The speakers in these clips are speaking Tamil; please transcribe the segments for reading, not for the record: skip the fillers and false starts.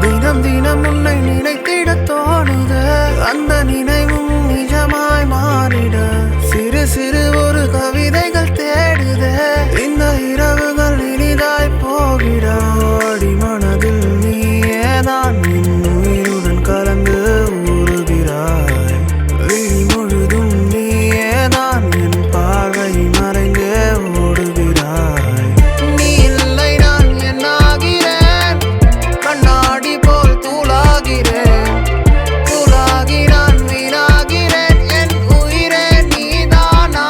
தினம் தினம் உன்னை நினைத்திட தோணுது, அந்த நினைவும் நிஜமாய் மாறிட சிறு சிறு ஒரு கவிதைகள் தேடுதே, இந்த இரவுகள் இனிதாய் போகிட அடி மனதில் நீயேதான் உயிருடன் கலந்து ஊறுகிறாய், விழி முழுதும் நீயேதான் என் பார்வை மறைந்து ஓடுகிறாய். நீ இல்லை நான் என்னாகிறேன், கண்ணாடி போல் தூளாகிறேன், தூளாகிறான் வீணாகிறேன், என் உயிரே நீதானா?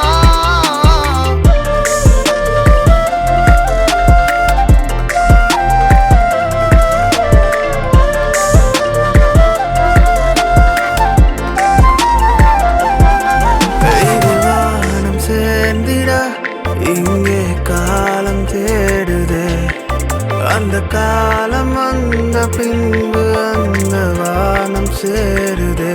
வானம் சேர்ந்திட இங்கே காலம் தேடுதே, அந்த காலம் வந்த பின்பு அந்த வானம் சேருதே.